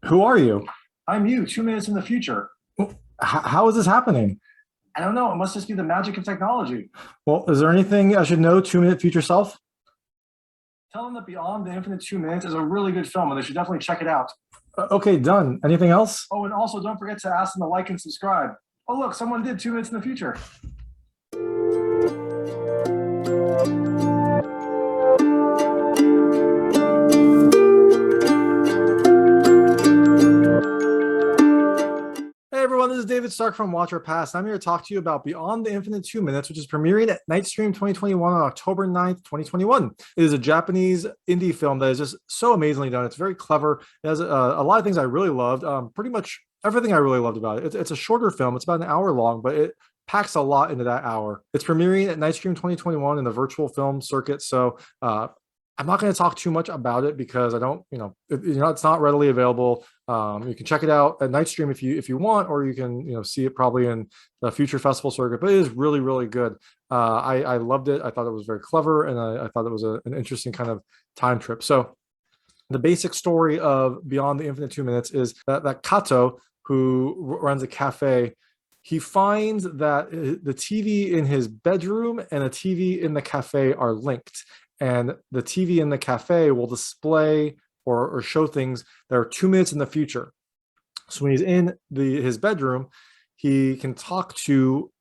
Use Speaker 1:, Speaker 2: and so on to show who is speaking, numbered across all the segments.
Speaker 1: Who are you?
Speaker 2: I'm you, 2 minutes in the future.
Speaker 1: How is this happening?
Speaker 2: I don't know. It must just be the magic of technology.
Speaker 1: Well, is there anything I should know, 2 minute future self?
Speaker 2: Tell them that Beyond the Infinite 2 Minutes is a really good film and they should definitely check it out.
Speaker 1: Okay, done. Anything else?
Speaker 2: Oh, and also don't forget to ask them to like and subscribe. Oh, look, someone did 2 minutes in the future.
Speaker 1: Hey everyone, this is David Stark from Watch Our Past. I'm here to talk to you about Beyond the Infinite 2 Minutes, which is premiering at Nightstream 2021 on October 9th, 2021. It is a Japanese indie film that is just so amazingly done. It's very clever. It has a lot of things I really loved. Pretty much everything I really loved about it. It's a shorter film. It's about an hour long, but it packs a lot into that hour. It's premiering at Nightstream 2021 in the virtual film circuit. So I'm not going to talk too much about it because I don't, it's not readily available. You can check it out at Nightstream if you want, or you can, see it probably in the future festival circuit. But it is really, really good. I loved it. I thought it was very clever, and I thought it was an interesting kind of time trip. So the basic story of Beyond the Infinite 2 Minutes is that Kato, who runs a cafe, he finds that the TV in his bedroom and a TV in the cafe are linked, and the TV in the cafe will display or show things that are 2 minutes in the future. So when he's in his bedroom, he can talk to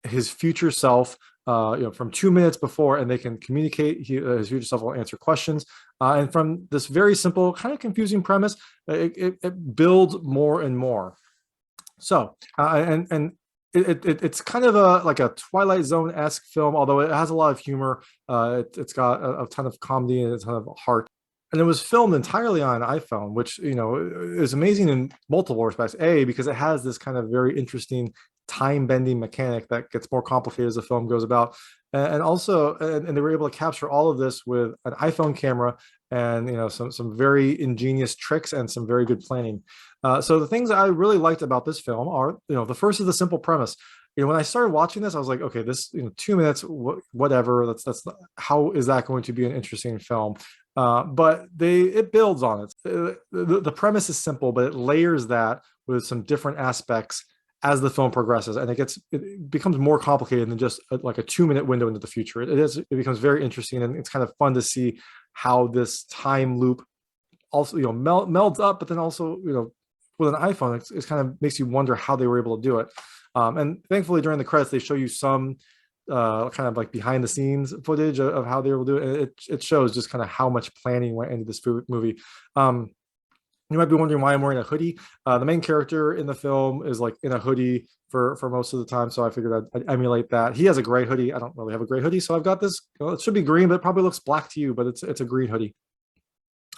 Speaker 1: his future self, from 2 minutes before, and they can communicate. His future self will answer questions, and from this very simple, kind of confusing premise, it builds more and more. So, it's kind of like a Twilight Zone-esque film, although it has a lot of humor. It's got a ton of comedy and a ton of heart. And it was filmed entirely on an iPhone, which, is amazing in multiple respects. A, because it has this kind of very interesting time-bending mechanic that gets more complicated as the film goes about. And also, and they were able to capture all of this with an iPhone camera and, some very ingenious tricks and some very good planning. So the things I really liked about this film are, the first is the simple premise. When I started watching this, I was like, okay, this, 2 minutes, whatever. That's how is that going to be an interesting film? But it builds on it. The premise is simple, but it layers that with some different aspects as the film progresses, and it becomes more complicated than just like a 2 minute window into the future. It becomes very interesting, and it's kind of fun to see how this time loop also melds up, but then also with an iPhone, it kind of makes you wonder how they were able to do it. And thankfully, during the credits, they show you some kind of like behind the scenes footage of how they were able to do it. It shows just kind of how much planning went into this movie. You might be wondering why I'm wearing a hoodie. The main character in the film is like in a hoodie for most of the time, so I figured I'd emulate that. He has a gray hoodie. I don't really have a gray hoodie, so I've got this. It should be green, but it probably looks black to you, but it's a green hoodie.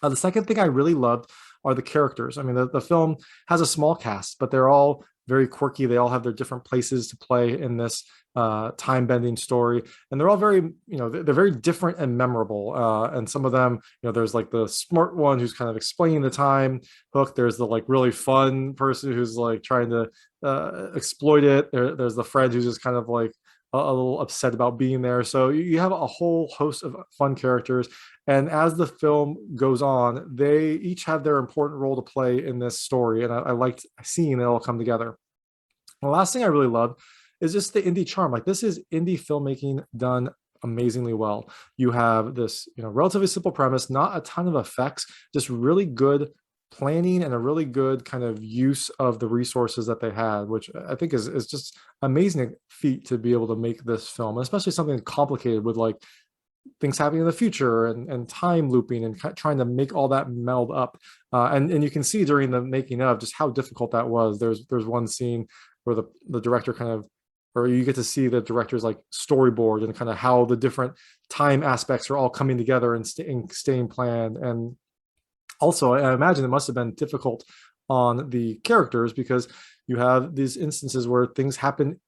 Speaker 1: The second thing I really loved are the characters. I mean, the film has a small cast, but they're all very quirky. They all have their different places to play in this time-bending story, and they're all very, they're very different and memorable. And some of them, there's like the smart one who's kind of explaining the time hook. There's the like really fun person who's like trying to exploit it. There's the friend who's just kind of like a little upset about being there. So you have a whole host of fun characters. And as the film goes on, they each have their important role to play in this story. And I liked seeing it all come together. The last thing I really loved is just the indie charm. Like, this is indie filmmaking done amazingly well. You have this, relatively simple premise, not a ton of effects, just really good planning and a really good kind of use of the resources that they had, which I think is just amazing feat to be able to make this film, especially something complicated with like things happening in the future and time looping and trying to make all that meld up. And you can see during the making of just how difficult that was. There's one scene where the director kind of, or you get to see the director's like storyboard and kind of how the different time aspects are all coming together and staying planned. And also, I imagine it must have been difficult on the characters because you have these instances where things happen,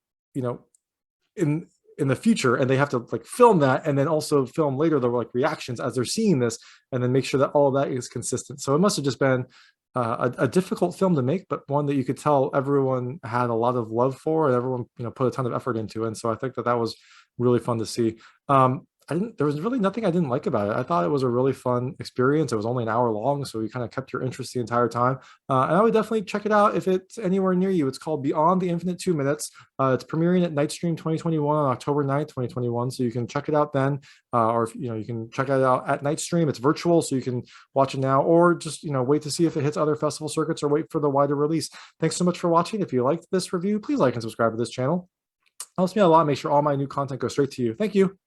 Speaker 1: in the future, and they have to like film that and then also film later the like reactions as they're seeing this, and then make sure that all of that is consistent. So it must have just been a difficult film to make, but one that you could tell everyone had a lot of love for, and everyone put a ton of effort into. And so I think that was really fun to see. there was really nothing I didn't like about it. I thought it was a really fun experience. It was only an hour long, so you kind of kept your interest the entire time. And I would definitely check it out if it's anywhere near you. It's called Beyond the Infinite 2 Minutes. It's premiering at Nightstream 2021 on October 9th, 2021. So you can check it out then, or if, you can check it out at Nightstream. It's virtual, so you can watch it now, or just wait to see if it hits other festival circuits, or wait for the wider release. Thanks so much for watching. If you liked this review, please like and subscribe to this channel. It helps me out a lot. Make sure all my new content goes straight to you. Thank you.